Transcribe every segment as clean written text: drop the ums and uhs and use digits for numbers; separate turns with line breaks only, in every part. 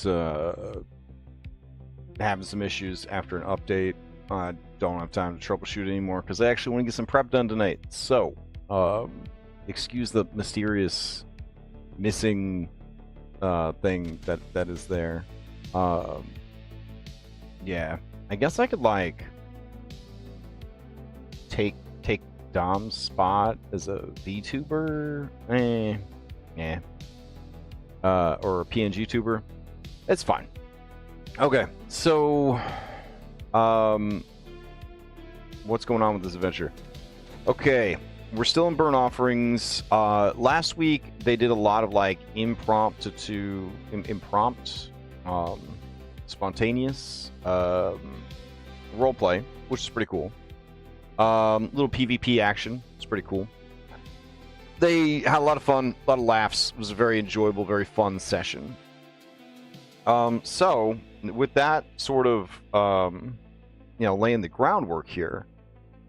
is having some issues after an update. I don't have time to troubleshoot anymore because I actually want to get some prep done tonight. So, excuse the mysterious missing thing that is there. Yeah, I guess I could like take Dom's spot as a VTuber, yeah, or a PNG tuber. It's fine. Okay, so what's going on with this adventure? Okay, we're still in burn offerings. Last week they did a lot of like impromptu, spontaneous roleplay, which is pretty cool. Little PvP action. It's pretty cool. They had a lot of fun, a lot of laughs. It was a very enjoyable, very fun session. So with that sort of, laying the groundwork here,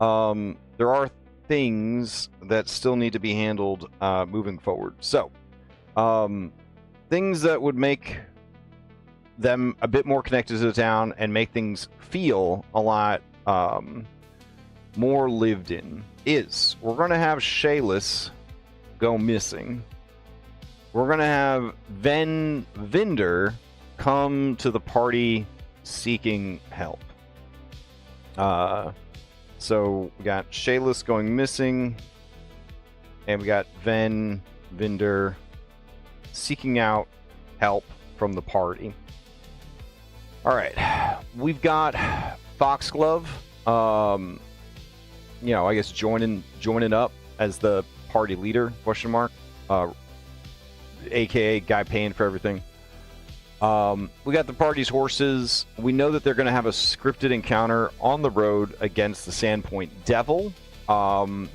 there are things that still need to be handled moving forward. So, things that would make them a bit more connected to the town and make things feel a lot more lived in is we're going to have Shayless go missing. We're going to have Vinder come to the party seeking help. So we got Shayless going missing, and we got Vinder seeking out help from the party. All right, we've got Foxglove, I guess joining up as the party leader, question mark, aka guy paying for everything. We got the party's horses. We know that they're going to have a scripted encounter on the road against the Sandpoint Devil.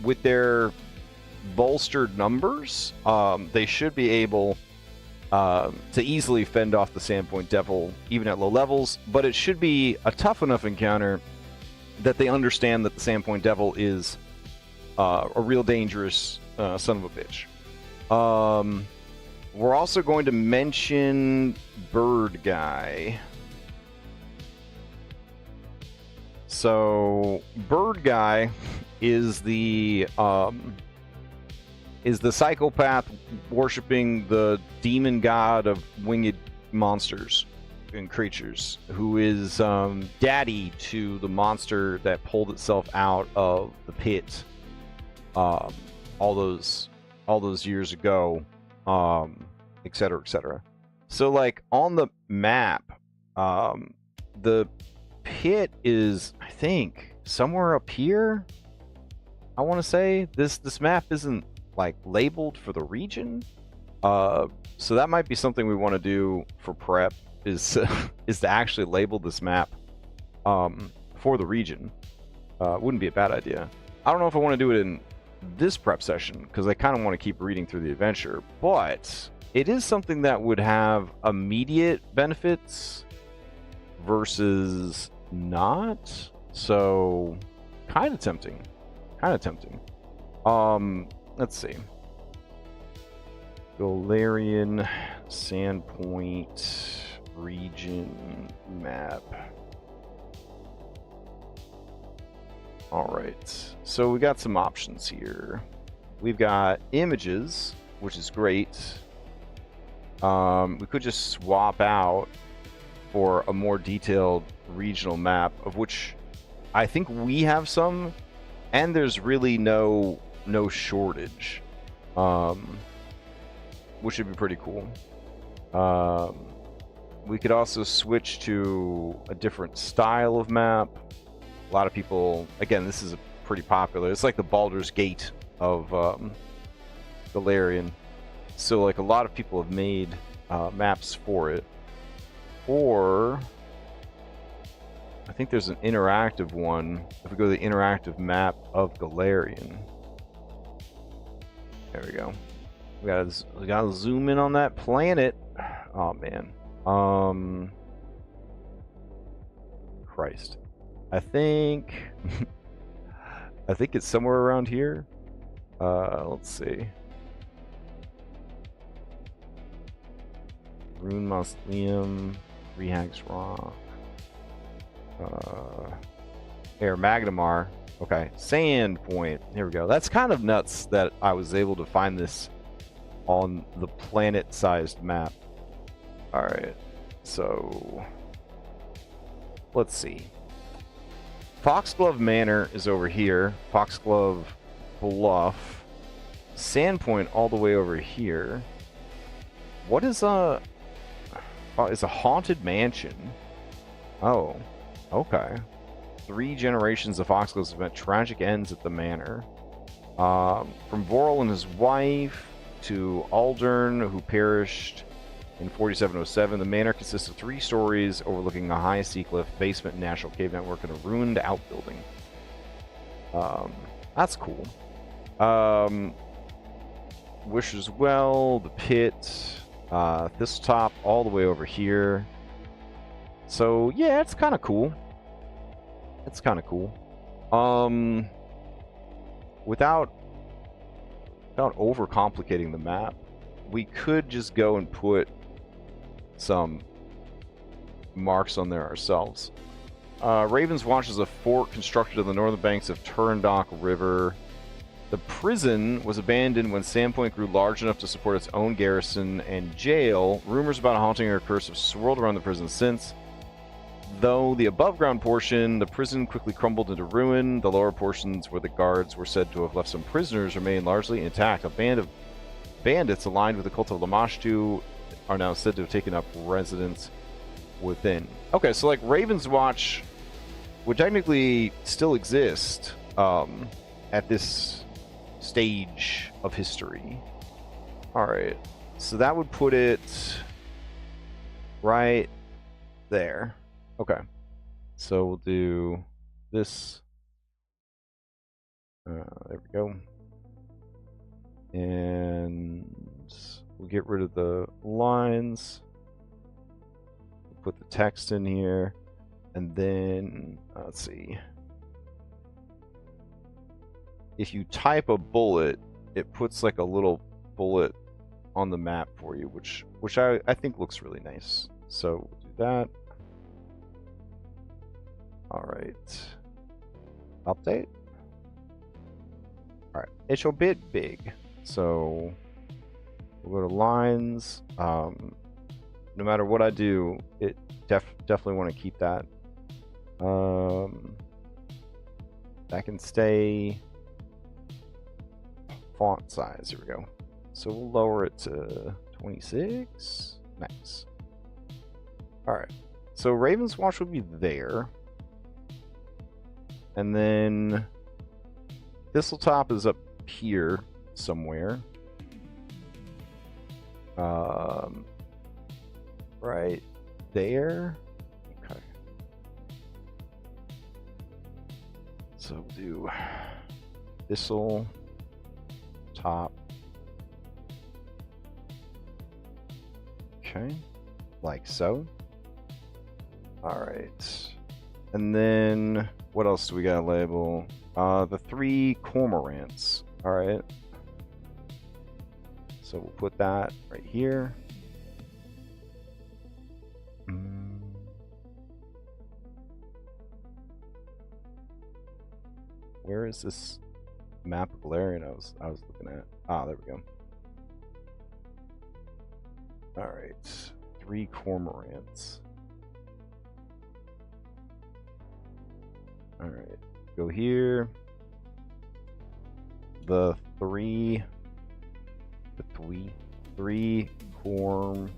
With their bolstered numbers, they should be able to easily fend off the Sandpoint Devil, even at low levels. But it should be a tough enough encounter that they understand that the Sandpoint Devil is a real dangerous son of a bitch. We're also going to mention Bird Guy. So Bird Guy is the psychopath worshiping the demon god of winged monsters and creatures, who is daddy to the monster that pulled itself out of the pit all those years ago, etc., etc. So like on the map, the pit is, I think, somewhere up here. I want to say this map isn't like labeled for the region, so that might be something we want to do for prep, is to actually label this map for the region. Wouldn't be a bad idea. I don't know if I want to do it in this prep session because I kind of want to keep reading through the adventure, but it is something that would have immediate benefits versus not. So kind of tempting. Let's see. Galarian Sandpoint region map. All right, so we got some options here. We've got images, which is great. We could just swap out for a more detailed regional map, of which I think we have some, and there's really no shortage, which would be pretty cool. We could also switch to a different style of map. A lot of people, again, this is pretty popular. It's like the Baldur's Gate of Galarian. So like a lot of people have made maps for it. Or I think there's an interactive one. If we go to the interactive map of Galarian. There we go. We gotta zoom in on that planet. Oh man. Christ. I think it's somewhere around here. Let's see. Rune Mausoleum, Rehags Rock, Air Magnamar. Okay, Sandpoint. Here we go. That's kind of nuts that I was able to find this on the planet-sized map. All right, so let's see. Foxglove Manor is over here. Foxglove Bluff. Sandpoint all the way over here. What is a... Oh, it's a haunted mansion. Oh, okay. 3 generations of Foxgloves have met tragic ends at the manor. From Vorel and his wife to Aldern, who perished in 4707, the manor consists of 3 stories overlooking a high sea cliff, basement, and natural cave network, and a ruined outbuilding. That's cool. Wishes Well, the pit, Thistletop, all the way over here. So yeah, it's kind of cool. It's kind of cool. Without overcomplicating the map, we could just go and put some marks on there ourselves. Raven's Watch is a fort constructed on the northern banks of Turandok River. The prison was abandoned when Sandpoint grew large enough to support its own garrison and jail. Rumors about a haunting or curse have swirled around the prison since. Though the above-ground portion, the prison quickly crumbled into ruin. The lower portions, where the guards were said to have left some prisoners, remain largely intact. A band of bandits aligned with the cult of Lamashtu are now said to have taken up residence within. Okay, so like Raven's Watch would technically still exist at this stage of history. Alright, so that would put it right there. Okay, so we'll do this. There we go. And we'll get rid of the lines. We'll put the text in here. And then, let's see. If you type a bullet, it puts like a little bullet on the map for you, which I think looks really nice. So we'll do that. All right. Update. All right. It's a bit big, so we'll go to lines. No matter what I do, it definitely want to keep that. That can stay. Font size. Here we go. So we'll lower it to 26. Nice. All right. So Raven's Watch will be there. And then Thistletop is up here somewhere. Right there. Okay. So we'll do Thistle top. Okay. Like so. Alright. And then what else do we got to label? The 3 cormorants. Alright. So we'll put that right here. Where is this map of Galarian I was looking at? Ah, there we go. Alright. 3 cormorants. Alright. Go here. The 3 cormorants.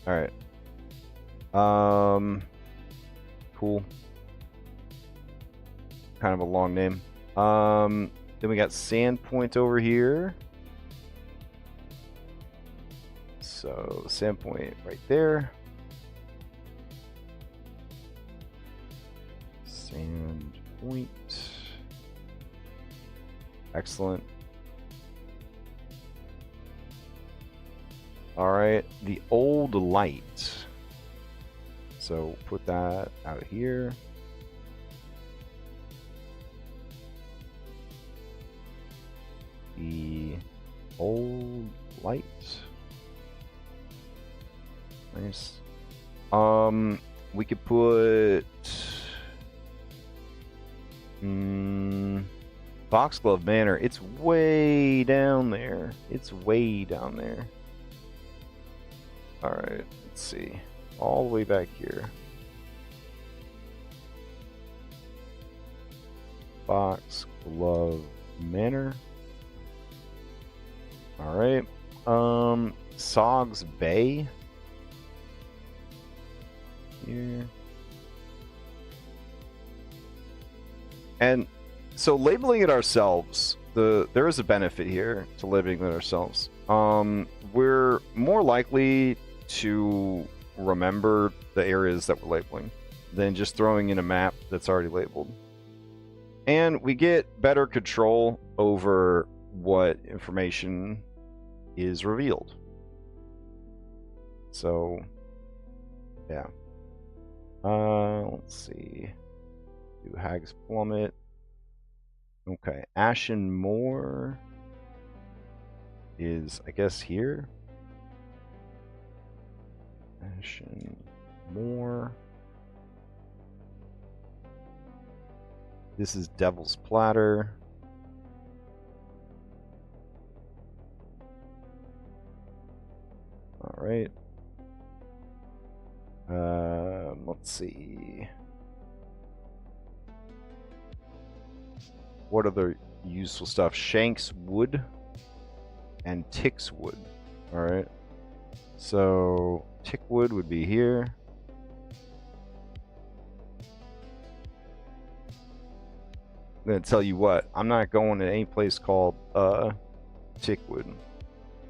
Alright. Cool. Kind of a long name. Then we got Sandpoint over here. So Sandpoint right there. Sandpoint. Excellent. All right, the old light. So put that out here. The old light. Nice. We could put Foxglove Manor. It's way down there. It's way down there. All right, let's see. All the way back here. Foxglove Manor. All right. Sog's Bay. Here. And so labeling it ourselves, there is a benefit here to labeling it ourselves. We're more likely to remember the areas that we're labeling than just throwing in a map that's already labeled. And we get better control over what information is revealed. So, yeah. Let's see. Do Hag's Plummet. Okay, Ashen Moor is, I guess, here. Ashen Moor. This is Devil's Platter. All right. Let's see. What other useful stuff? Shank's Wood and Tick's Wood. All right. So Tick Wood would be here. I'm gonna tell you what. I'm not going to any place called Tick Wood.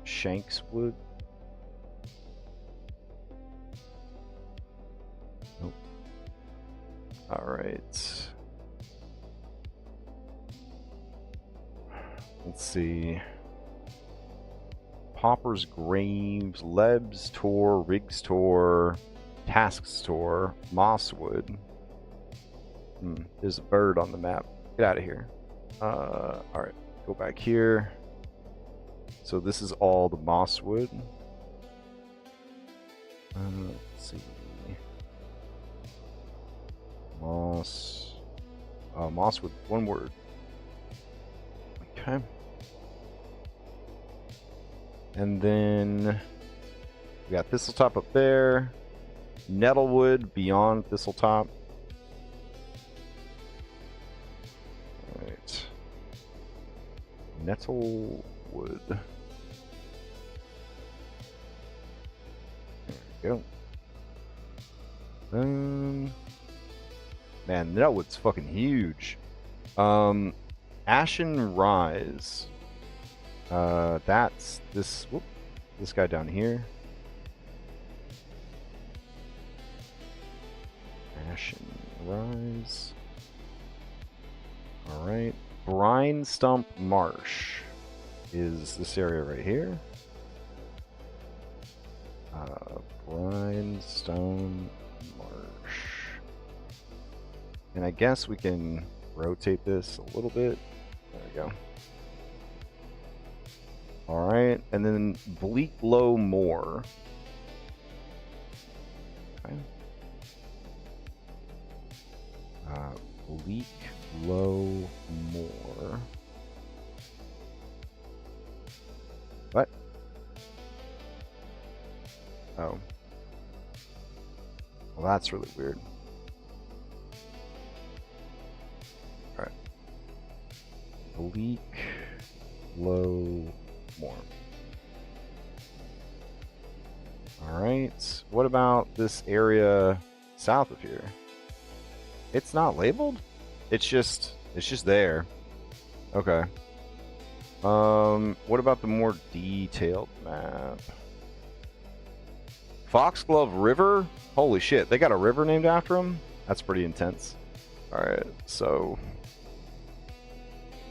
Shank's Wood. Nope. All right. Let's see. Pauper's Graves, Leb's Tor, Riggs Tor, Task's Tor, Mosswood. There's a bird on the map. Get out of here. Alright, go back here. So this is all the Mosswood. Let's see. Mosswood, one word. Okay. And then we got Thistletop up there. Nettlewood beyond Thistletop. Alright. Nettlewood. There we go. Man, Nettlewood's fucking huge. Ashen Rise. That's this guy down here. Ashen Rise. Alright. Brine Stump Marsh is this area right here. Brimstone Marsh. And I guess we can rotate this a little bit. There we go. Alright, and then Bleak Low Moor. Okay. Bleak Low Moor. What? Oh. Well, that's really weird. Alright. Bleak Low Moor. Alright. What about this area south of here? It's not labeled? It's just there. Okay. What about the more detailed map? Foxglove River? Holy shit, they got a river named after him? That's pretty intense. Alright, so...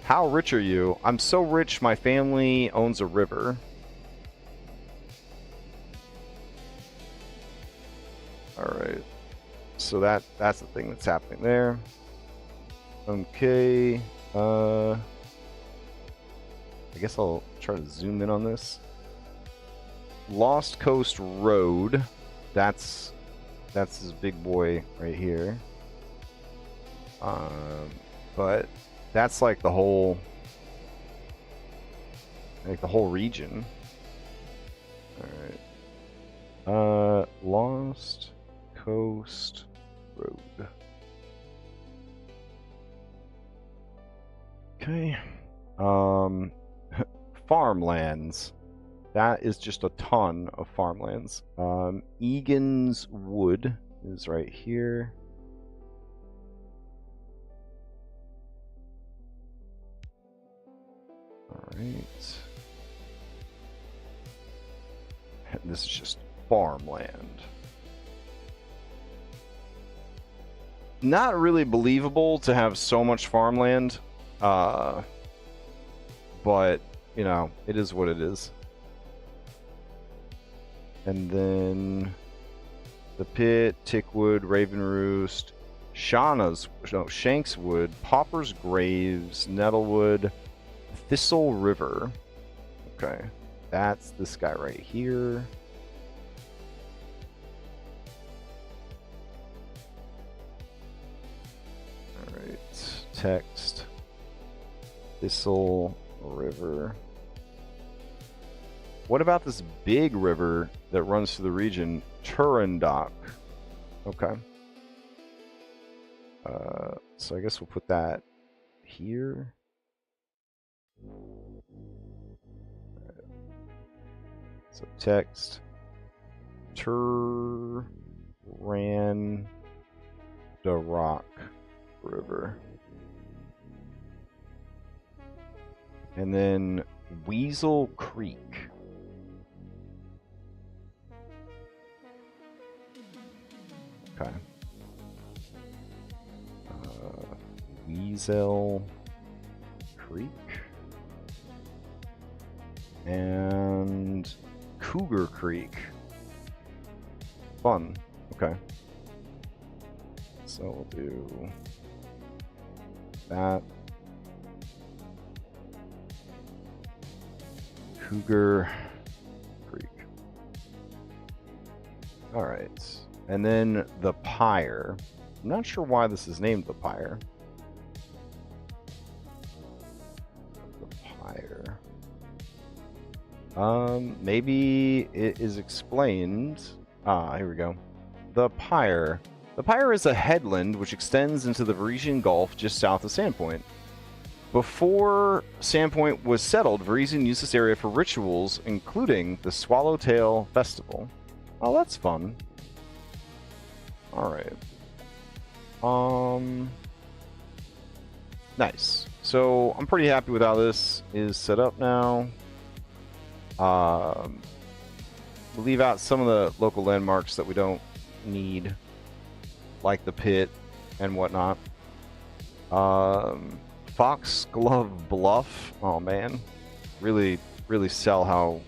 How rich are you? I'm so rich my family owns a river. Alright. So that's the thing that's happening there. Okay. I guess I'll try to zoom in on this. Lost Coast Road. That's his big boy right here. But that's like the whole region. All right. Lost Coast Road. Okay. Farmlands. That is just a ton of farmlands. Egan's Wood is right here. Alright. This is just farmland. Not really believable to have so much farmland. But, you know, it is what it is. And then the Pit, Tickwood, Raven Roost, Shankswood, Pauper's Graves, Nettlewood, Thistle River. Okay, that's this guy right here. All right, text, Thistle River. What about this big river that runs through the region? Turandok. Okay. So I guess we'll put that here. Right. So text. Turandok River. And then Weasel Creek. Okay. Weasel Creek. And Cougar Creek. Fun. Okay. So we'll do that. Cougar Creek. All right. And then the Pyre. I'm not sure why this is named the Pyre. The Pyre. Maybe it is explained. Here we go. The Pyre. The Pyre is a headland which extends into the Varisian Gulf just south of Sandpoint. Before Sandpoint was settled, Varisian used this area for rituals, including the Swallowtail Festival. Oh, that's fun. Alright. Nice. So, I'm pretty happy with how this is set up now. We'll leave out some of the local landmarks that we don't need, like the pit and whatnot. Foxglove Bluff. Oh man, really sell how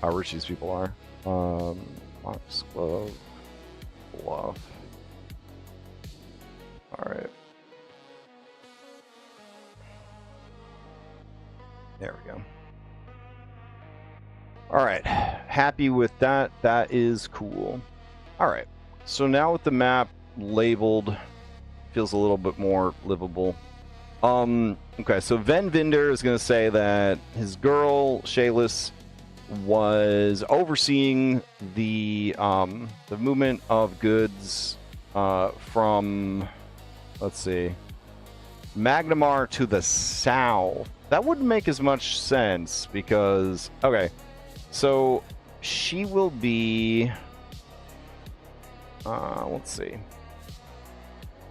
rich these people are. Foxglove Bluff. All right. There we go. All right, happy with that. That is cool. All right, so now with the map labeled, feels a little bit more livable. Okay, so Ven Vinder is going to say that his girl, Shayless, was overseeing the movement of goods from, let's see, Magnamar to the south. That wouldn't make as much sense because, okay, so she will be, let's see.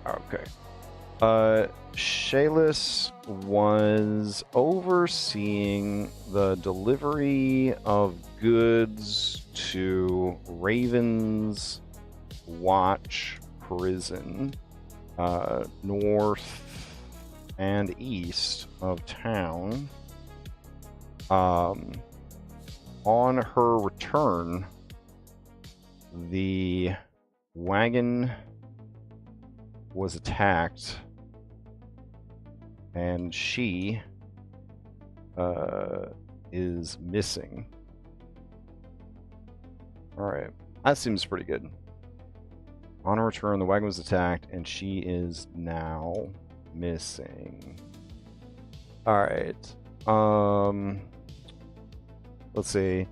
Okay. Shayless was overseeing the delivery of goods to Raven's Watch Prison, north and east of town. On her return, the wagon was attacked, and she is missing. Alright. That seems pretty good. On her return, the wagon was attacked, and she is now missing. Alright. Let's see.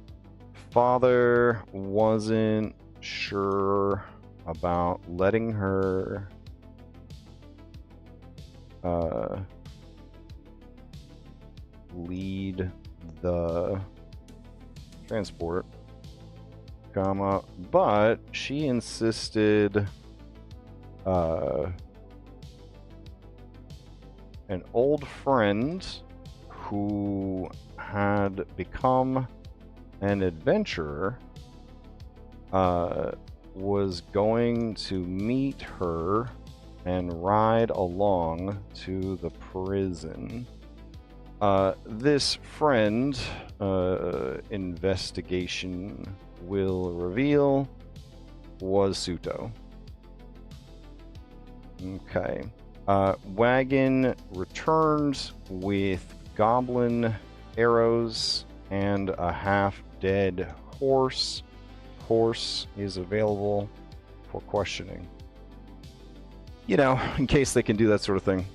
Father wasn't sure about letting her lead the transport, comma, but she insisted an old friend who had become an adventurer was going to meet her and ride along to the prison. This friend, investigation will reveal, was Suto. Okay. Wagon returned with goblin arrows and a half-dead horse. Horse is available for questioning. You know, in case they can do that sort of thing.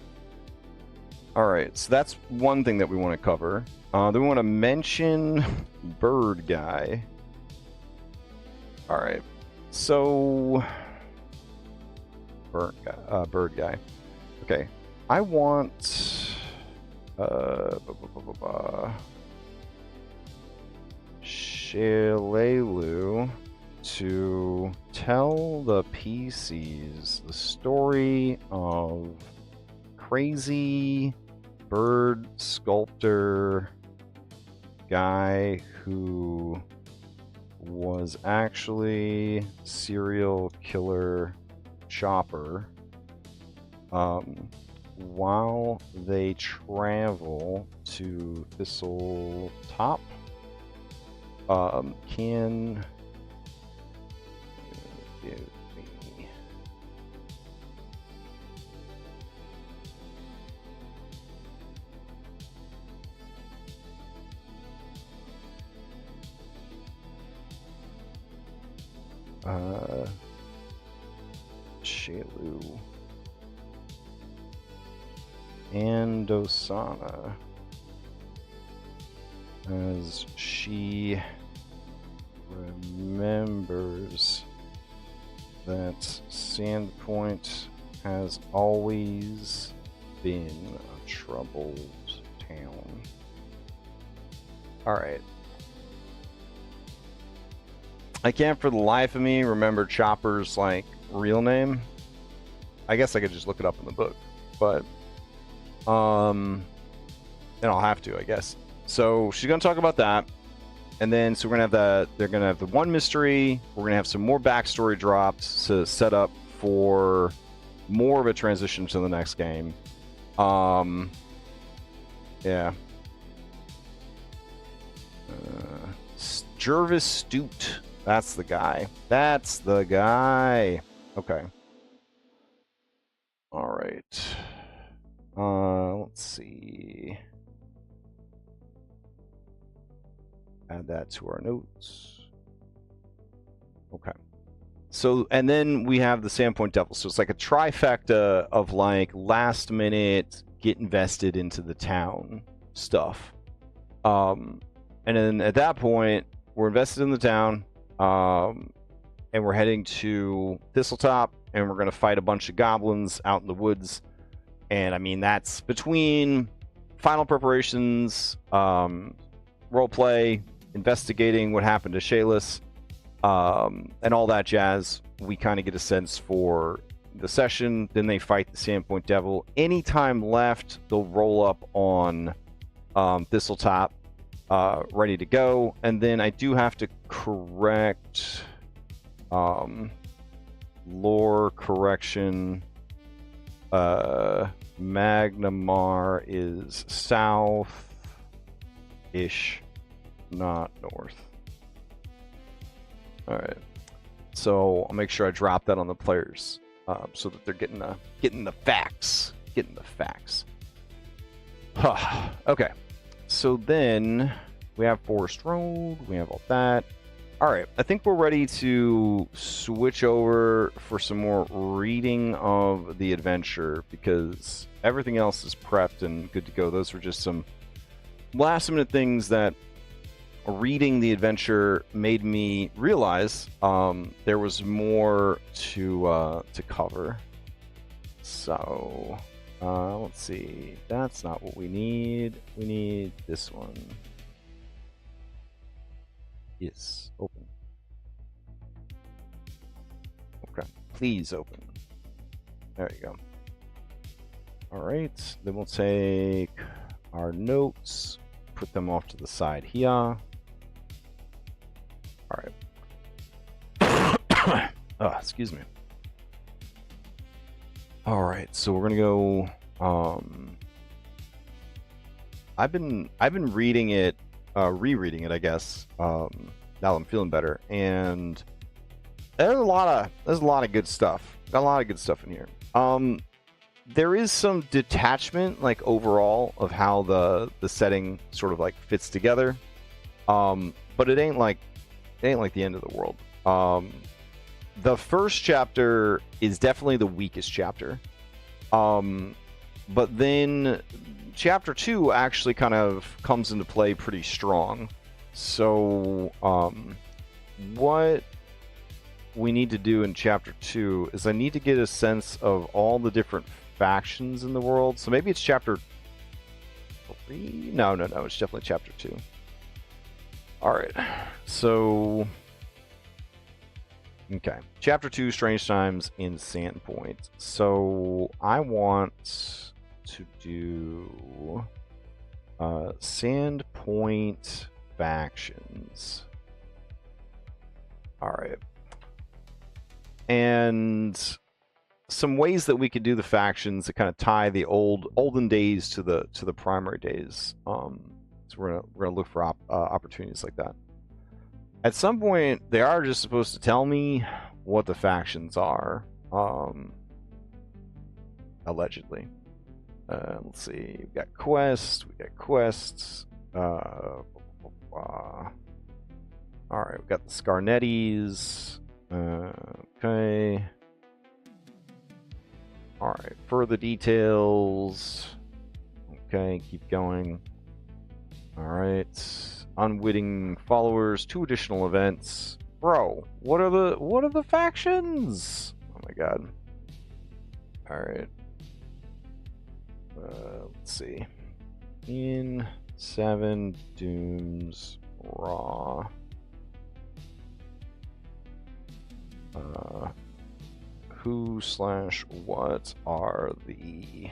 Alright, so that's one thing that we want to cover. Then we want to mention Bird Guy. Alright, so... Bird Guy. Okay, I want... Shalelu to tell the PCs the story of crazy bird sculptor guy who was actually serial killer Chopper while they travel to Thistle Top. Can give me Shalu and Dosana, as she remembers that Sandpoint has always been a troubled town. Alright. I can't for the life of me remember Chopper's, like, real name. I guess I could just look it up in the book, but then I'll have to, I guess. So she's gonna talk about that, and then so we're gonna have they're gonna have the one mystery. We're gonna have some more backstory drops to set up for more of a transition to the next game. Yeah. Jervis Stute. That's the guy. That's the guy. Okay. All right. Let's see. Add that to our notes. Okay. So, and then we have the Sandpoint Devil. So it's like a trifecta of like last minute get invested into the town stuff. And then at that point, we're invested in the town. And we're heading to Thistletop, and we're going to fight a bunch of goblins out in the woods. And I mean, that's between final preparations, roleplay, investigating what happened to Shayless, and all that jazz. We kind of get a sense for the session. Then they fight the Sandpoint Devil. Anytime left, they'll roll up on Thistletop, ready to go. And then I do have to correct lore correction. Magnamar is south-ish, not north. All right, so I'll make sure I drop that on the players so that they're getting the facts. Okay, so then we have Forest Road. We have all that. All right, I think we're ready to switch over for some more reading of the adventure because everything else is prepped and good to go. Those were just some last minute things that reading the adventure made me realize there was more to cover. So let's see. That's not what we need. We need this one. Yes, open. Okay, please open. There you go. All right, then we'll take our notes, put them off to the side here. All right. Excuse me. All right, so we're gonna go. I've been reading it, rereading it, I guess. Now that I'm feeling better, and there's a lot of good stuff. Got a lot of good stuff in here. There is some detachment, like overall, of how the setting sort of like fits together. But it ain't like the end of the world. The first chapter is definitely the weakest chapter. But then chapter 2 actually kind of comes into play pretty strong. So what we need to do in chapter 2 is I need to get a sense of all the different factions in the world. So maybe it's chapter 3? No, it's definitely chapter 2. All right, so okay, chapter 2, Strange Times in Sandpoint. So I want to do Sandpoint factions. All right, and some ways that we could do the factions that kind of tie the olden days to the primary days. So we're gonna look for opportunities like that. At some point, they are just supposed to tell me what the factions are. Allegedly. Let's see. We got quests. All right, we got the Scarnettis. Okay. All right, further details. Okay, keep going. All right, unwitting followers, 2 additional events. Bro, what are the factions? Oh my god. All right. Let's see. In 7 Dooms Raw. Who/what are the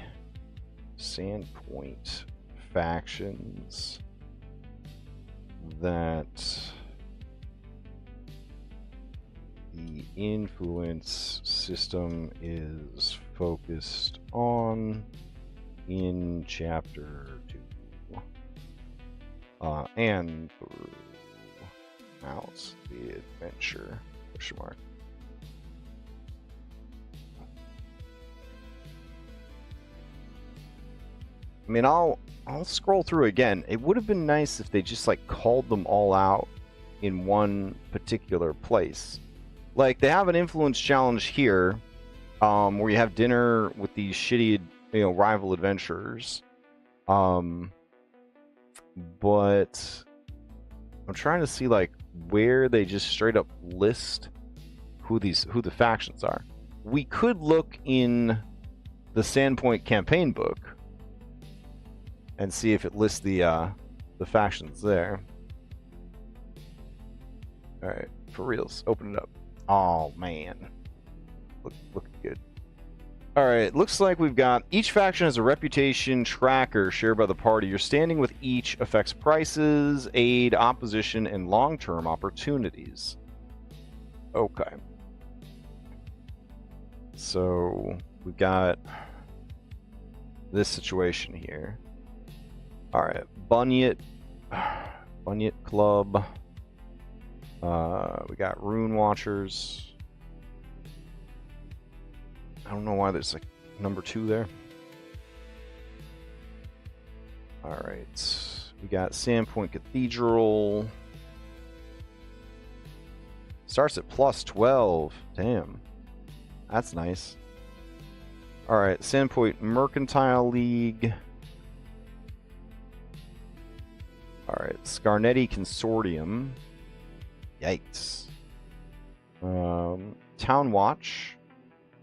Sandpoint factions that the influence system is focused on in chapter 2 and throughout the adventure? Question mark. I mean, I'll scroll through again. It would have been nice if they just like called them all out in one particular place. Like they have an influence challenge here, where you have dinner with these shitty, rival adventurers. But I'm trying to see like where they just straight up list who the factions are. We could look in the Sandpoint campaign book and see if it lists the factions there. All right, for reals, open it up. Oh man, look good. All right, looks like we've got each faction has a reputation tracker shared by the party. Your standing with each affects prices, aid, opposition, and long-term opportunities. Okay. So we've got this situation here. All right, Bunyet Club. We got Rune Watchers. I don't know why there's like number 2 there. All right, we got Sandpoint Cathedral. Starts at plus 12. Damn. That's nice. Alright, Sandpoint Mercantile League. Alright, Scarnetti Consortium. Yikes. Town Watch.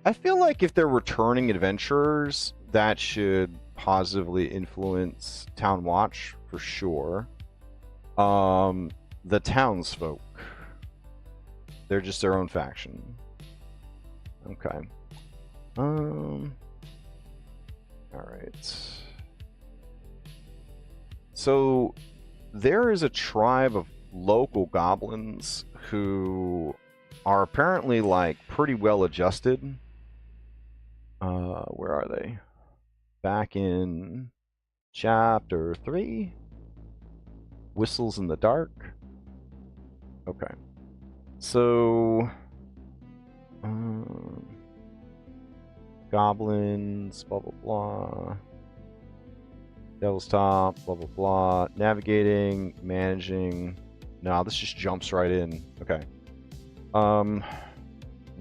I feel like if they're returning adventurers, that should positively influence Town Watch for sure. The townsfolk. They're just their own faction. Okay. Alright. So there is a tribe of local goblins who are apparently like pretty well adjusted. Where are they? Back in chapter 3. Whistles in the dark. Okay. So goblins, blah blah blah. Devil's Top, blah blah blah. Navigating, managing. No, this just jumps right in. Okay.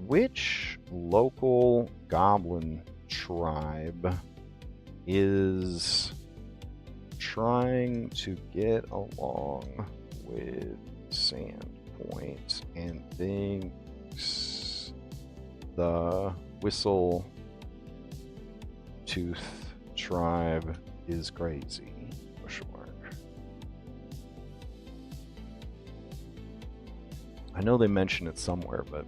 Which local goblin tribe is trying to get along with Sandpoint and thinks the Whistle Tooth tribe is crazy? Question mark. I know they mention it somewhere, but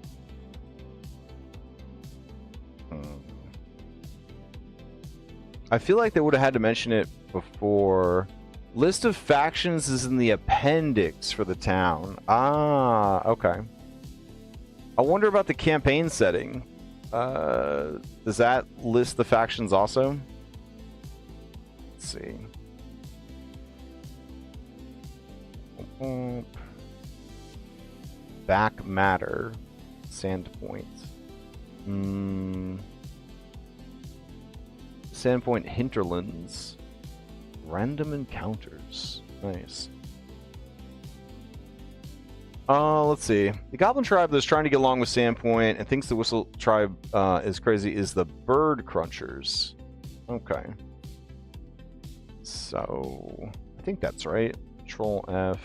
I feel like they would have had to mention it before. List of factions is in the appendix for the town. Ah, okay. I wonder about the campaign setting. Does that list the factions also? Let's see. Back matter. Sandpoint. Sandpoint hinterlands. Random encounters. Nice. Let's see. The Goblin tribe that's trying to get along with Sandpoint and thinks the Whistle tribe is crazy is the Bird Crunchers. Okay. So, I think that's right. Control F,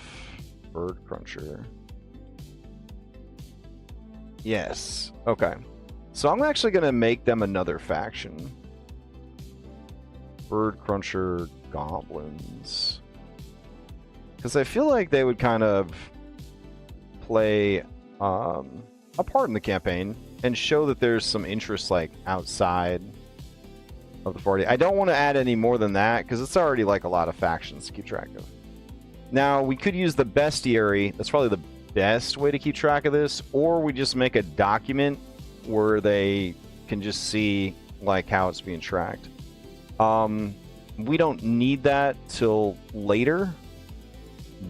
Bird Cruncher. Yes. Okay. So I'm actually going to make them another faction. Bird Cruncher Goblins. Because I feel like they would kind of play a part in the campaign and show that there's some interest like outside of the party. I don't want to add any more than that because it's already like a lot of factions to keep track of. Now we could use the bestiary. That's probably the best way to keep track of this, or we just make a document where they can just see like how it's being tracked. We don't need that till later,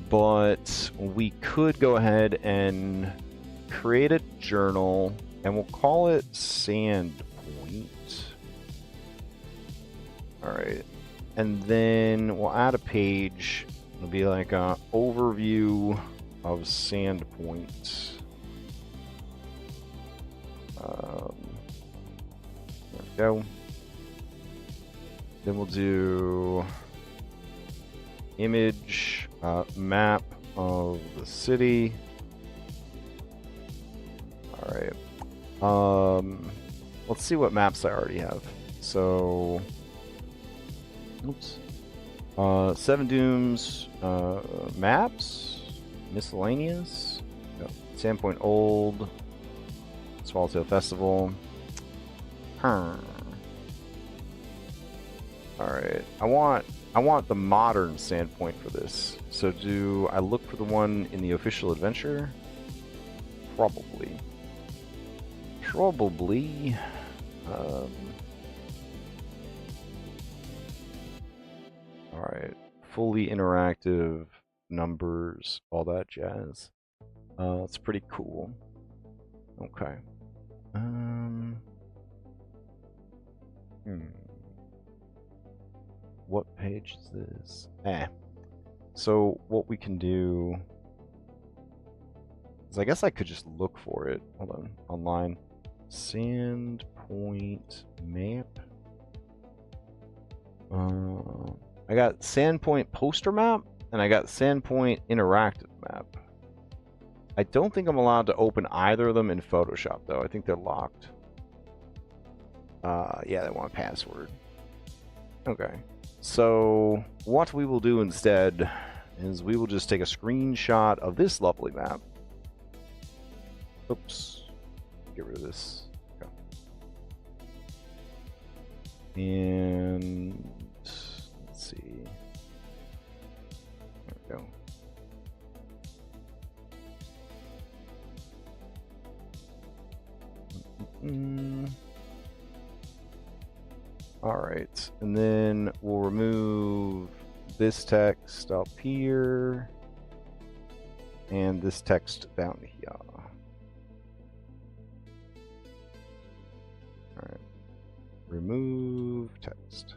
but we could go ahead and create a journal and we'll call it Sandpoint. Alright, and then we'll add a page. It'll be like an overview of Sandpoint. There we go. Then we'll do image, map of the city. All right. Let's see what maps I already have. So, oops. 7 Dooms, maps, miscellaneous, Sandpoint Old, Swallowtail Festival. Alright, I want the modern Sandpoint for this. So do I look for the one in the official adventure? Probably. Alright, fully interactive numbers, all that jazz. It's pretty cool. Okay. What page is this? So what we can do 'Cause I guess I could just look for it. Hold on, online. Sandpoint map. I got Sandpoint poster map, and I got Sandpoint interactive map. I don't think I'm allowed to open either of them in Photoshop, though. I think they're locked. Yeah, they want a password. Okay. So what we will do instead is we will just take a screenshot of this lovely map. Oops. Get rid of this. Okay. And let's see. There we go. All right, and then we'll remove this text up here and this text down here. All right, remove text.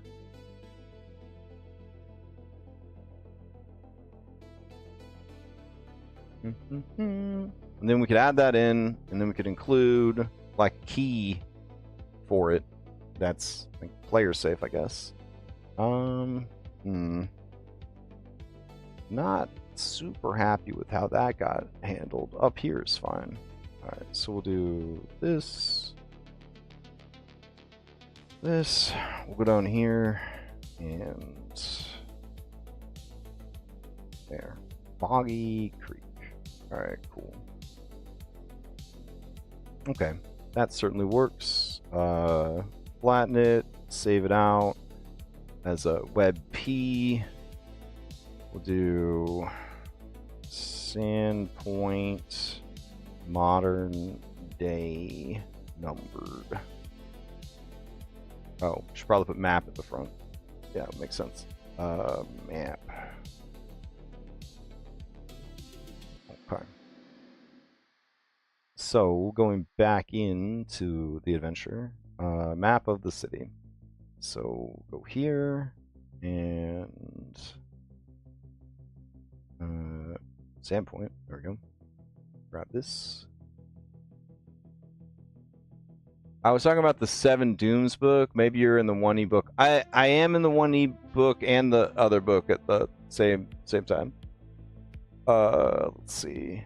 And then we could add that in, and then we could include like a key for it that's like player safe, I guess. Not super happy with how that got handled. Up here is fine. All right, so we'll do this. This. We'll go down here and there. Boggy Creek. All right, cool. Okay, that certainly works. Flatten it, save it out as a WebP. We'll do Sandpoint modern day numbered. Oh, should probably put map at the front. Yeah, makes sense. Map. Okay. So going back into the adventure, map of the city. So go here and Sandpoint. There we go. Grab this. I was talking about the 7 Dooms book. Maybe you're in the 1E book. I am in the 1E book and the other book at the same time. Let's see.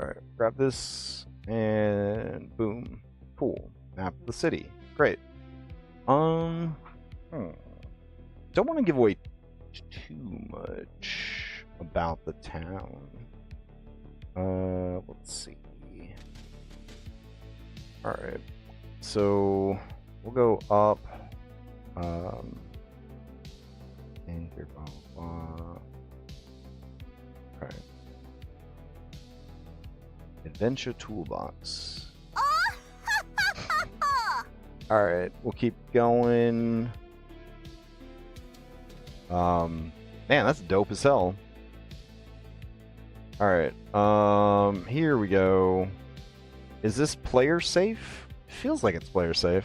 All right, grab this and boom. Cool. Map of the city. Great. Don't want to give away too much about the town. Let's see. All right. So we'll go up. And here, blah, blah, blah. All right. Adventure toolbox. All right, we'll keep going. Man, that's dope as hell. All right, here we go. Is this player safe? Feels like it's player safe.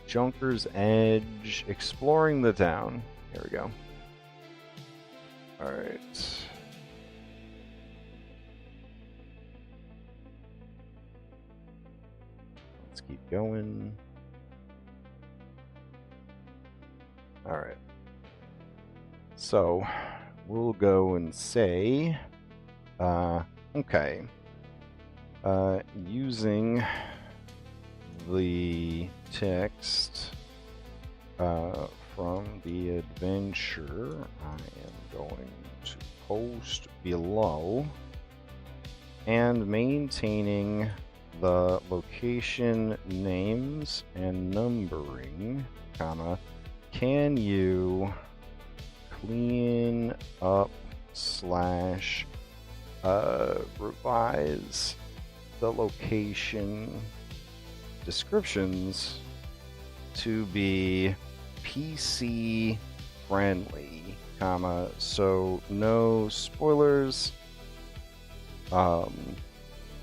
Junker's Edge, exploring the town. Here we go. All right. Let's keep going. All right. So we'll go and say, okay, using the text from the adventure, I am going to post below and maintaining the location names and numbering, comma, can you clean up slash revise the location descriptions to be PC friendly, comma, so no spoilers,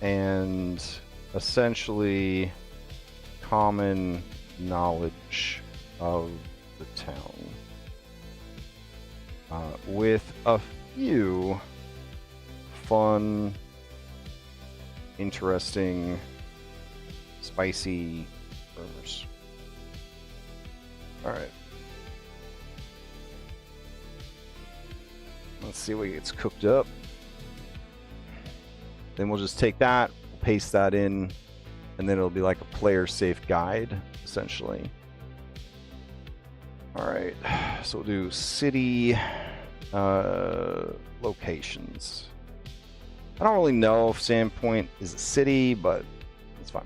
and essentially common knowledge of the town. with a few fun, interesting, spicy rumors. All right. Let's see what gets cooked up. Then we'll just take that, paste that in, and then it'll be like a player-safe guide, essentially. All right, so we'll do city locations. I don't really know if Sandpoint is a city, but it's fine.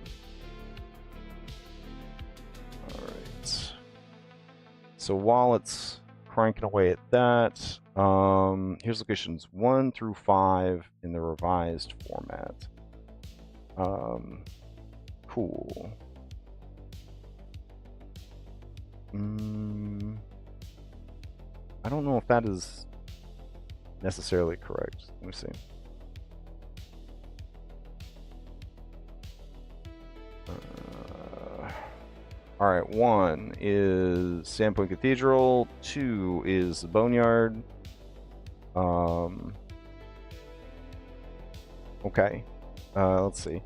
All right. So while it's cranking away at that, here's locations 1 through 5 in the revised format. Cool. I don't know if that is necessarily correct. Let me see. All right, 1 is Sandpoint Cathedral. 2 is the Boneyard. Okay. Let's see.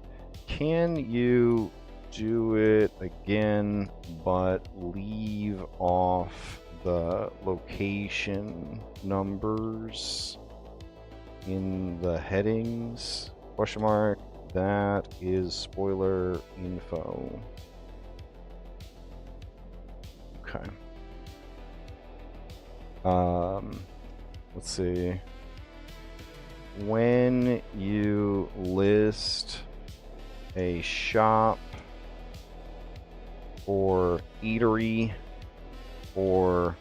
Can you do it again, but leave off the location numbers in the headings? Question mark. That is spoiler info. Okay. Let's see. When you list a shop or eatery or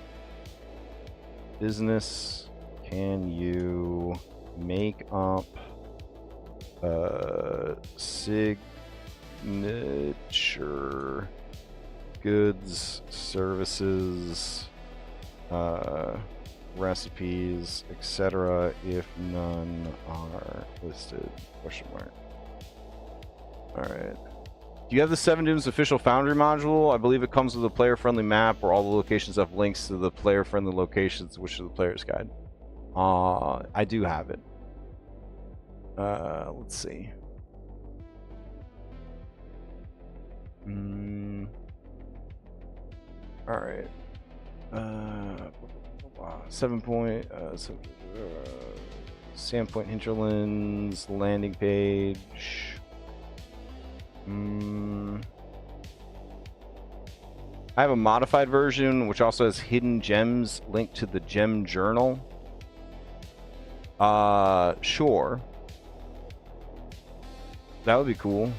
business, can you make up signature goods, services, recipes, etc. if none are listed? Question mark. Alright. Do you have the Seven Dooms official Foundry module? I believe it comes with a player-friendly map where all the locations have links to the player-friendly locations, which is the player's guide. I do have it. Let's see. Alright. 7-point, Sandpoint Hinterlands, landing page. I have a modified version which also has hidden gems linked to the gem journal. Sure. That would be cool.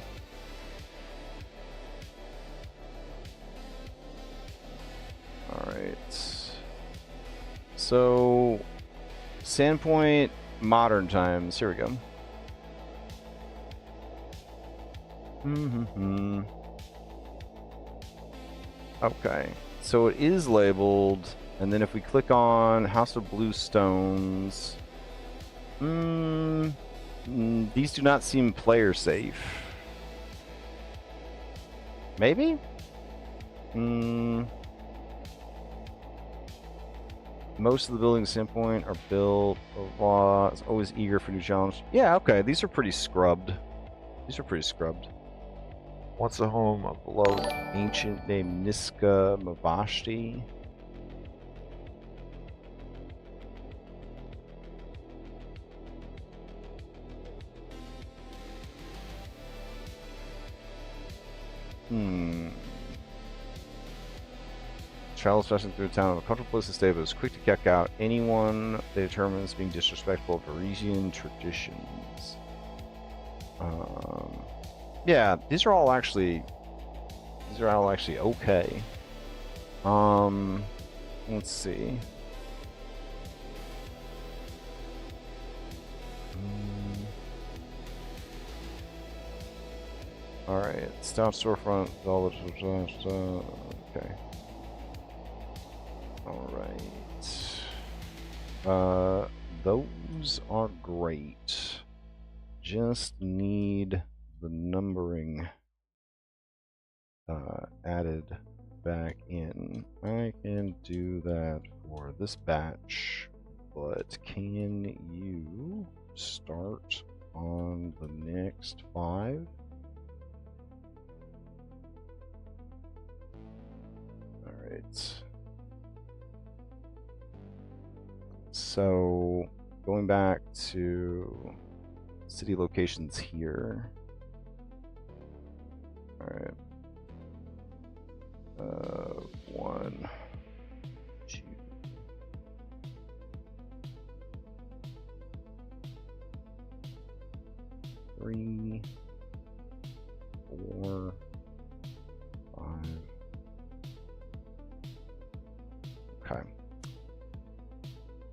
Alright. So, Sandpoint modern times. Here we go. Okay, so it is labeled, and then if we click on House of Blue Stones, these do not seem player safe. Maybe? Most of the buildings at Sandpoint are built. It's always eager for new challenge. Yeah, okay, these are pretty scrubbed. These are pretty scrubbed. Once a home of beloved ancient named Niska Mavashti. Travelers passing through the town of a comfortable place to stay, but is quick to kick out anyone they determine as being disrespectful of Parisian traditions. Yeah, these are all actually okay. Let's see. All right, stout storefront. Okay. All right. Those are great. Just need the numbering added back in. I can do that for this batch. Velvet, can you start on the next 5? All right. So going back to city locations here. All right. 1, 2. 3, 4, 5. Okay.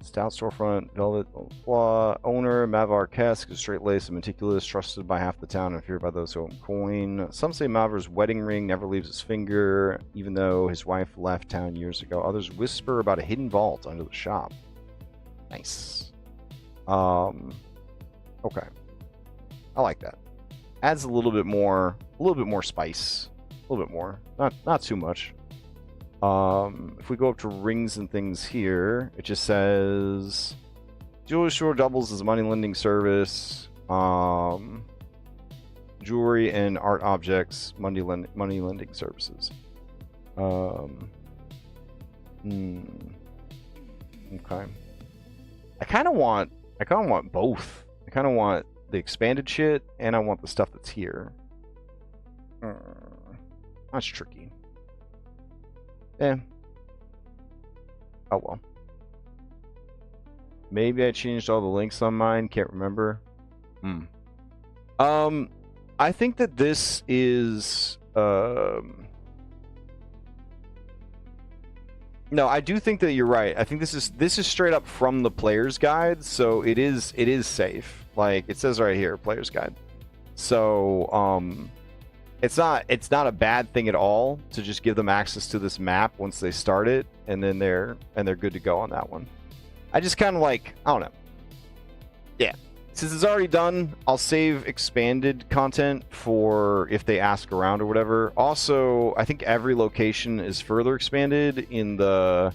Stout storefront, velvet, blah. Owner, Mavar Kesk, is straight-laced and meticulous, trusted by half the town and feared by those who own coin. Some say Mavar's wedding ring never leaves his finger, even though his wife left town years ago. Others whisper about a hidden vault under the shop. Nice. Okay. I like that. Adds a little bit more spice. A little bit more. Not too much. If we go up to rings and things here, it just says jewelry store doubles as a money lending service. Jewelry and art objects, money lending services. Okay. I kind of want both. I kind of want the expanded shit, and I want the stuff that's here. That's tricky. Eh. Oh well. Maybe I changed all the links on mine. Can't remember. I think that this is. No, I do think that you're right. I think this is straight up from the player's guide, so it is safe. Like it says right here, player's guide. So it's not a bad thing at all to just give them access to this map once they start it, and then they're good to go on that one. I just kind of like, I don't know. Yeah, since it's already done, I'll save expanded content for if they ask around or whatever. Also, I think every location is further expanded in the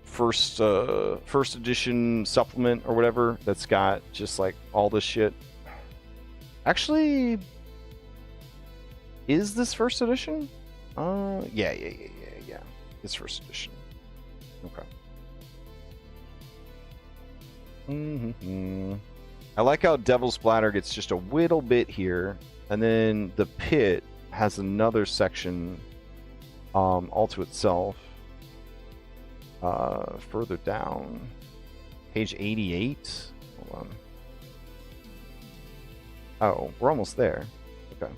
first edition supplement or whatever that's got just like all this shit. Actually, is this first edition? Yeah. It's first edition. Okay. I like how Devil Splatter gets just a little bit here, and then the pit has another section all to itself. Further down, page 88. Hold on. Oh, we're almost there. Okay.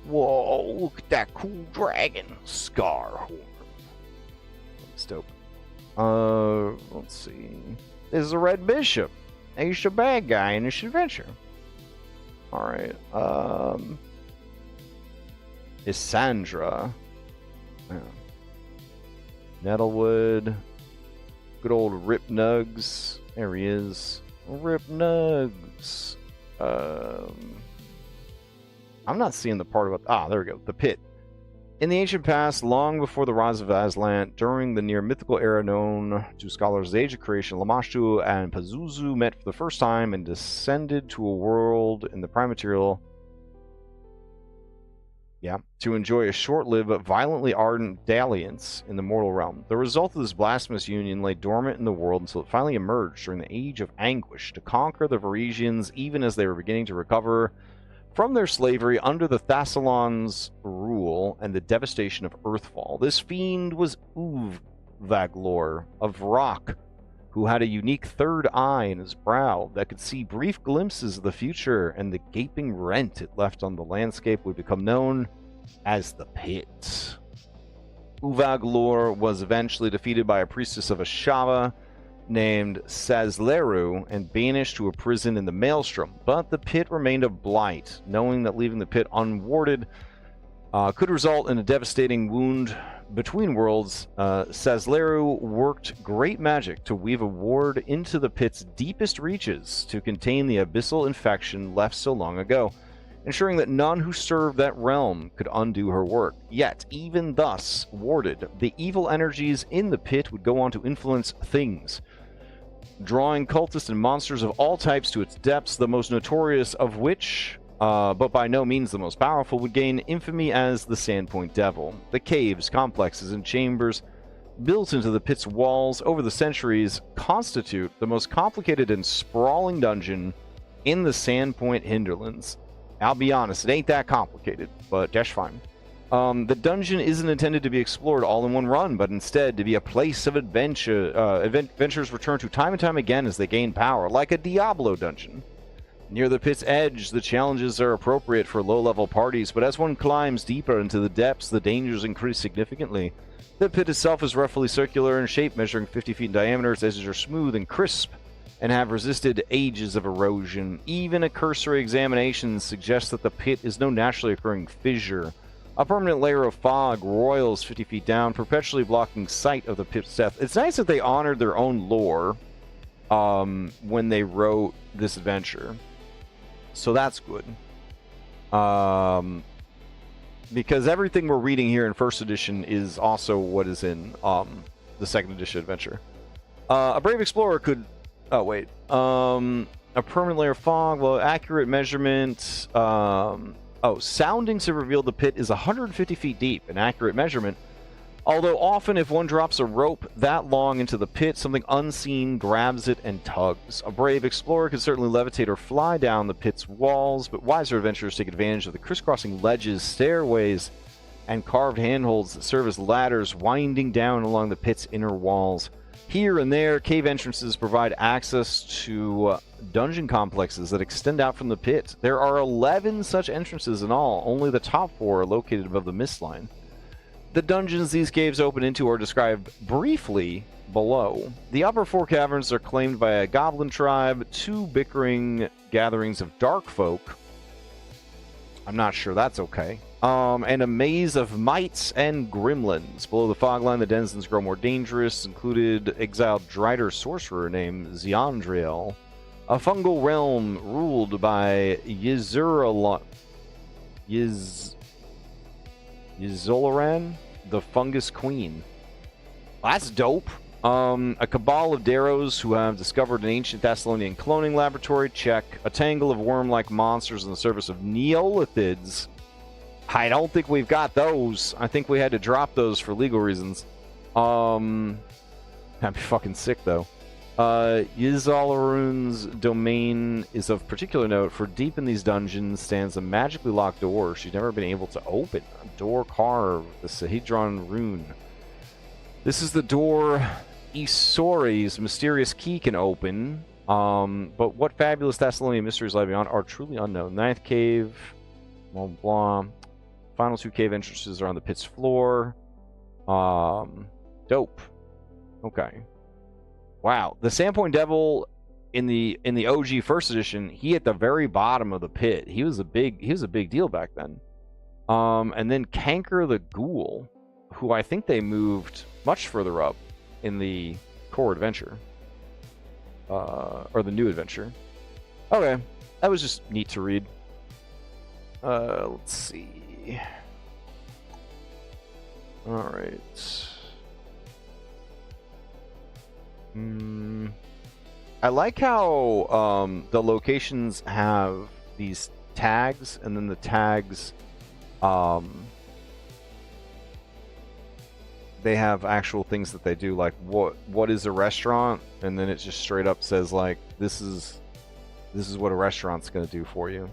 Whoa, look at that cool dragon. Scarhorn. That's dope. Let's see. This is a Red Bishop. He's a bad guy in this adventure. Alright. Isandra. Yeah. Nettlewood. Good old Rip Nugs. There he is. Rip Nugs. I'm not seeing the part about... Ah, there we go. The pit. In the ancient past, long before the rise of Aslan, during the near mythical era known to scholars as the Age of Creation, Lamashtu and Pazuzu met for the first time and descended to a world in the prime material. Yeah, to enjoy a short-lived but violently ardent dalliance in the mortal realm. The result of this blasphemous union lay dormant in the world until it finally emerged during the Age of Anguish to conquer the Varisians, even as they were beginning to recover from their slavery under the Thassalon's rule and the devastation of Earthfall. This fiend was Vaglor of Rock, who had a unique third eye in his brow that could see brief glimpses of the future, and the gaping rent it left on the landscape would become known as the Pit. Uvaglor was eventually defeated by a priestess of Ashava named Sazleru and banished to a prison in the Maelstrom, but the Pit remained a blight, knowing that leaving the Pit unwarded could result in a devastating wound between worlds. Sazleru worked great magic to weave a ward into the Pit's deepest reaches to contain the abyssal infection left so long ago. ensuring that none who served that realm could undo her work. Yet, even thus warded, the evil energies in the pit would go on to influence things, drawing cultists and monsters of all types to its depths, the most notorious of which, but by no means the most powerful, would gain infamy as the Sandpoint Devil. The caves, complexes, and chambers built into the pit's walls over the centuries constitute the most complicated and sprawling dungeon in the Sandpoint hinterlands. I'll be honest, it ain't that complicated, but that's fine. The dungeon isn't intended to be explored all in one run, but instead to be a place of adventure. Adventurers return to time and time again as they gain power, like a Diablo dungeon. Near the pit's edge, the challenges are appropriate for low-level parties, but as one climbs deeper into the depths, the dangers increase significantly. The pit itself is roughly circular in shape, measuring 50 feet in diameter. Its edges are smooth and crisp, and have resisted ages of erosion. Even a cursory examination suggests that the pit is no naturally occurring fissure. A permanent layer of fog roils 50 feet down, perpetually blocking sight of the pit's depth. It's nice that they honored their own lore when they wrote this adventure. So that's good. Because everything we're reading here in first edition is also what is in the second edition adventure. A brave explorer could... Oh, wait. A permanent layer of fog, well, accurate measurement... soundings have revealed the pit is 150 feet deep, an accurate measurement. Although often if one drops a rope that long into the pit, something unseen grabs it and tugs. A brave explorer could certainly levitate or fly down the pit's walls, but wiser adventurers take advantage of the crisscrossing ledges, stairways, and carved handholds that serve as ladders winding down along the pit's inner walls. Here and there, cave entrances provide access to dungeon complexes that extend out from the pit. There are 11 such entrances in all. Only the top 4 are located above the mist line. The dungeons these caves open into are described briefly below. The upper 4 caverns are claimed by a goblin tribe, 2 bickering gatherings of dark folk. I'm not sure that's okay. And a maze of mites and gremlins. Below the fog line, the denizens grow more dangerous, included exiled Drider sorcerer named Ziandriel, a fungal realm ruled by Yzolaran, the Fungus Queen. That's dope. A cabal of Darrows who have discovered an ancient Thessalonian cloning laboratory. Check. A tangle of worm-like monsters in the service of Neolithids. I don't think we've got those. I think we had to drop those for legal reasons. That'd be fucking sick, though. Yzolaran's domain is of particular note, for deep in these dungeons stands a magically locked door she's never been able to open. A door carved with the Sahedron rune. This is the door Isori's mysterious key can open. But what fabulous Thessalonian mysteries lie beyond are truly unknown. Ninth cave, blah, blah. Final 2 cave entrances are on the pit's floor. Dope. Okay. Wow. The Sandpoint Devil in the OG first edition, he at the very bottom of the pit. He was a big deal back then. And then Canker the Ghoul, who I think they moved much further up in the core adventure. Or the new adventure. Okay. That was just neat to read. Let's see. Alright. I like how the locations have these tags, and then the tags they have actual things that they do, like what is a restaurant, and then it just straight up says like this is what a restaurant's going to do for you.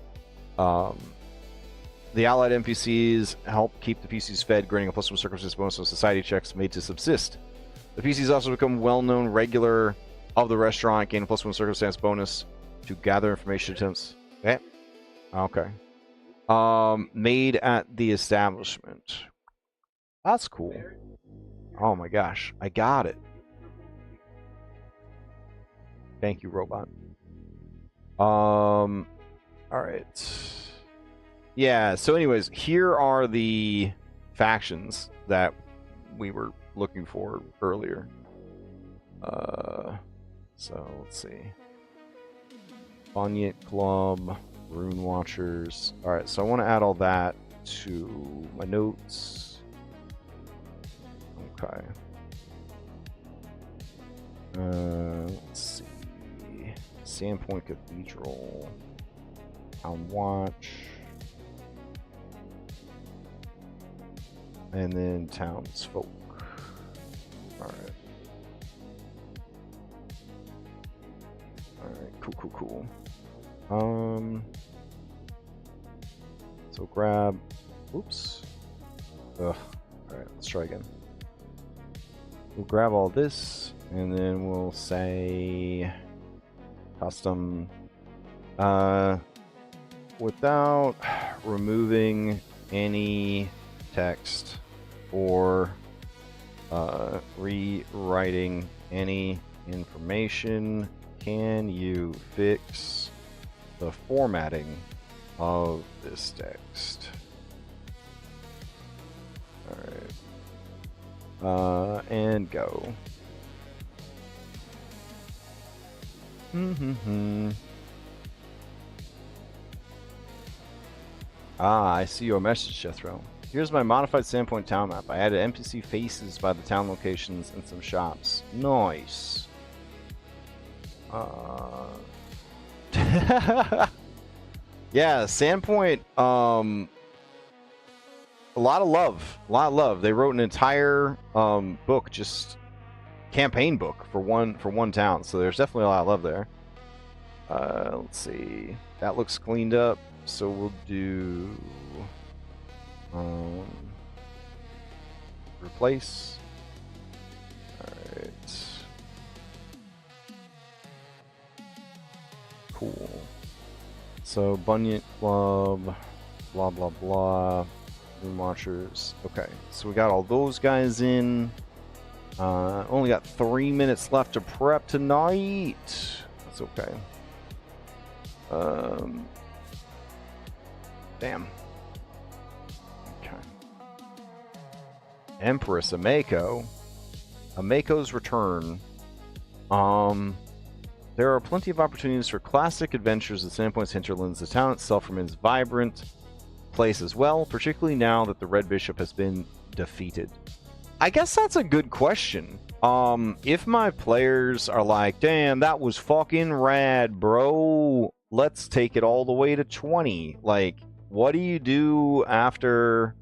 The allied NPCs help keep the PCs fed, granting a +1 circumstance bonus on society checks made to subsist. The PCs also become well-known regular of the restaurant, gain a +1 circumstance bonus to gather information attempts. Okay. Made at the establishment. That's cool. Oh my gosh, I got it. Thank you, robot. All right. Yeah, so anyways, here are the factions that we were looking for earlier. So let's see. Bunyet Club. Rune Watchers. All right, so I want to add all that to my notes. Okay. Let's see. Sandpoint Cathedral. Town Watch. And then Townsfolk. Alright. Alright, cool. So grab. Oops. Ugh. Alright, let's try again. We'll grab all this, and then we'll say custom without removing any text or rewriting any information. Can you fix the formatting of this text? Alright. And go. Ah, I see your message, Jethro. Here's my modified Sandpoint town map. I added NPC faces by the town locations and some shops. Nice. Yeah, Sandpoint, a lot of love. They wrote an entire book, just campaign book for one town. So there's definitely a lot of love there. Let's see. That looks cleaned up. So we'll do replace. Alright. Cool. So Bunyet Club, blah blah blah. Moon Watchers. Okay, so we got all those guys in. Only got 3 minutes left to prep tonight. That's okay. Damn. Okay. Empress Ameko. Ameko's return. There are plenty of opportunities for classic adventures at Sandpoint's hinterlands. The town itself remains vibrant place as well, particularly now that the Red Bishop has been defeated. I guess that's a good question. If my players are like, damn, that was fucking rad, bro, let's take it all the way to 20. Like, what do you do after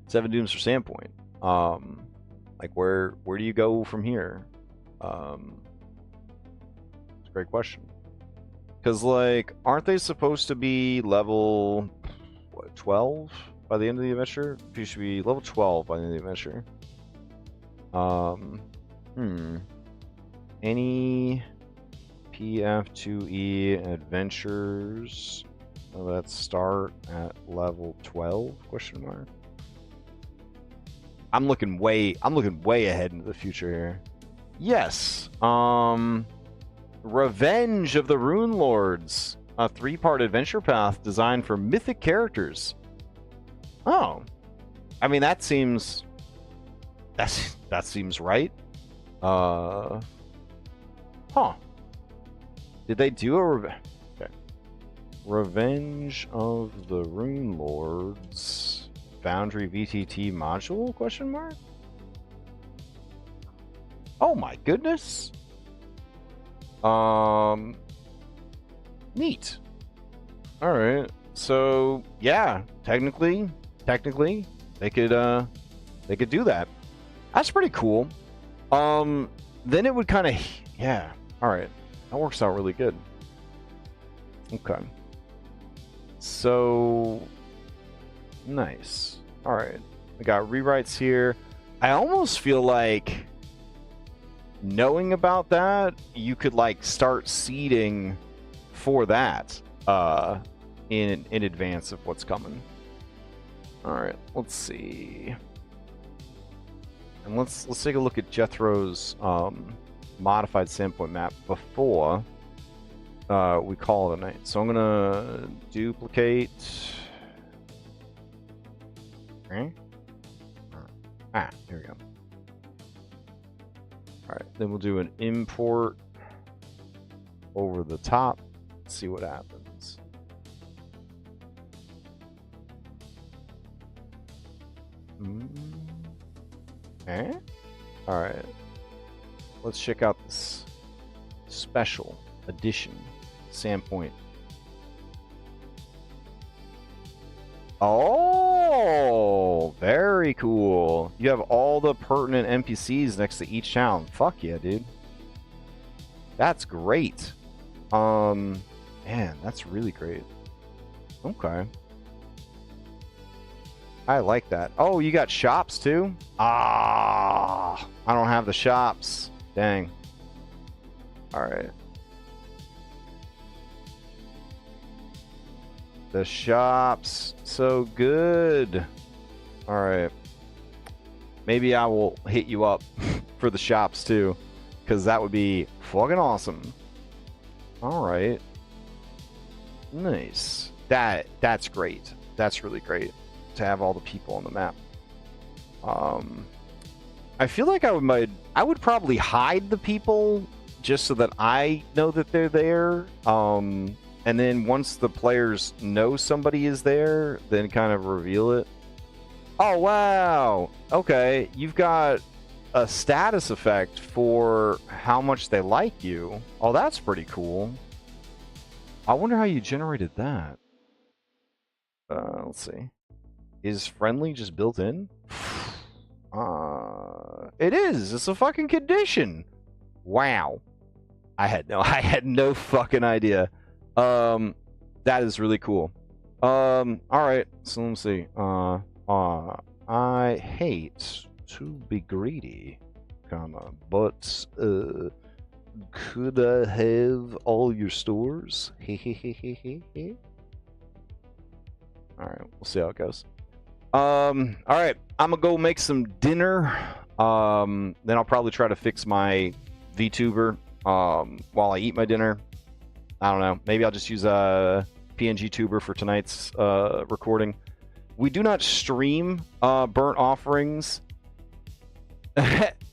7 Dooms for Sandpoint? Like, where do you go from here? It's a great question. Because, like, aren't they supposed to be level, what, 12 by the end of the adventure? You should be level 12 by the end of the adventure. Any PF2E adventures that start at level 12? Question mark. I'm looking way ahead into the future here. Yes. Revenge of the Rune Lords, a 3-part adventure path designed for mythic characters. Oh, I mean that seems right. Huh? Did they do a okay. Revenge of the Rune Lords Foundry VTT module? Question mark. Oh my goodness. Neat. All right. So yeah, technically, they could do that. That's pretty cool. Then it would kind of, yeah. All right, that works out really good. Okay. So nice. All right, we got rewrites here. I almost feel like, knowing about that, you could like start seeding for that in advance of what's coming. All right, let's see. And let's take a look at Jethro's modified Sandpoint map before we call it a night. So I'm gonna duplicate. Okay. Ah, here we go. All right, then we'll do an import over the top. See what happens. All right. Let's check out this special edition Sandpoint. Oh, very cool. You have all the pertinent NPCs next to each town. Fuck yeah, dude. That's great. Man, that's really great. Okay. I like that. Oh, you got shops too? Ah, I don't have the shops. Dang. All right. The shops, so good. All right. Maybe I will hit you up for the shops too, because that would be fucking awesome. All right. Nice. That's great. That's really great to have all the people on the map. I feel like I would probably hide the people just so that I know that they're there. And then once the players know somebody is there, then kind of reveal it. Oh, wow. Okay, you've got a status effect for how much they like you. Oh, that's pretty cool. I wonder how you generated that. Let's see. Is friendly just built in? It is. It's a fucking condition. Wow. I had no fucking idea. That is really cool. All right. So let me see. I hate to be greedy, but could I have all your stores? All right, we'll see how it goes. All right, I'm gonna go make some dinner. Then I'll probably try to fix my VTuber while I eat my dinner. I don't know. Maybe I'll just use a PNG tuber for tonight's recording. We do not stream burnt offerings.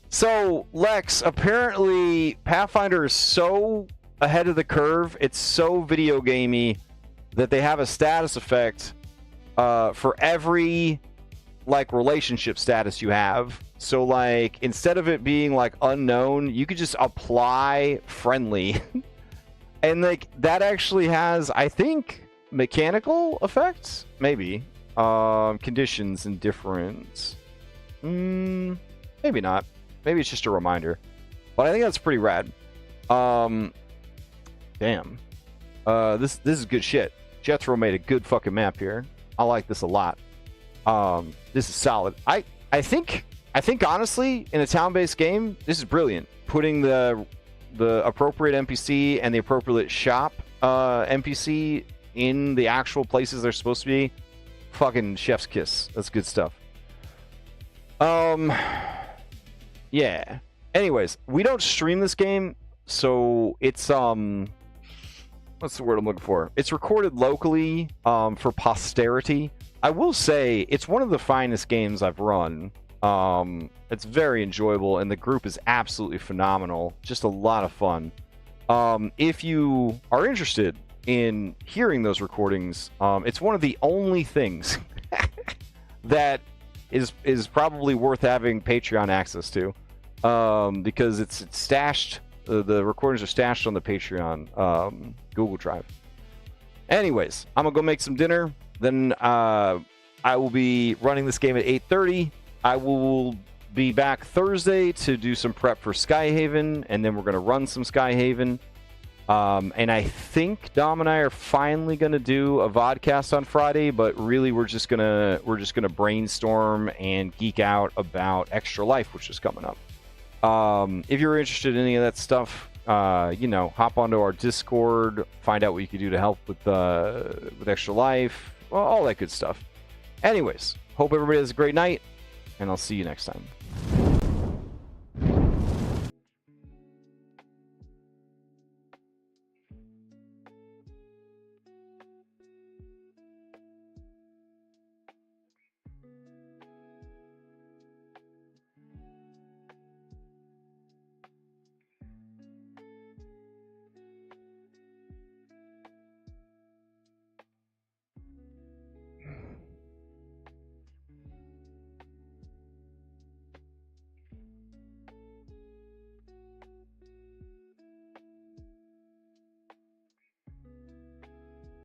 So, Lex, apparently Pathfinder is so ahead of the curve, it's so video gamey that they have a status effect for every like relationship status you have. So like instead of it being like unknown, you could just apply friendly. And like that actually has, I think, mechanical effects, maybe. Conditions and different. Maybe not. Maybe it's just a reminder. But I think that's pretty rad. Damn. This is good shit. Jethro made a good fucking map here. I like this a lot. This is solid. I think honestly, in a town-based game, this is brilliant. Putting the appropriate NPC and the appropriate shop NPC in the actual places they're supposed to be. Fucking chef's kiss. That's good stuff. Yeah. Anyways, we don't stream this game, so it's what's the word I'm looking for? It's recorded locally for posterity. I will say it's one of the finest games I've run. It's very enjoyable, and the group is absolutely phenomenal. Just a lot of fun. If you are interested in hearing those recordings, it's one of the only things that is probably worth having Patreon access to, because it's stashed. The recordings are stashed on the Patreon Google Drive. Anyways, I'm gonna go make some dinner. Then I will be running this game at 8:30. I will be back Thursday to do some prep for Skyhaven, and then we're gonna run some Skyhaven. And I think Dom and I are finally gonna do a vodcast on Friday, but really we're just gonna brainstorm and geek out about Extra Life, which is coming up. If you're interested in any of that stuff, hop onto our Discord, find out what you can do to help with Extra Life, well, all that good stuff. Anyways, hope everybody has a great night, and I'll see you next time.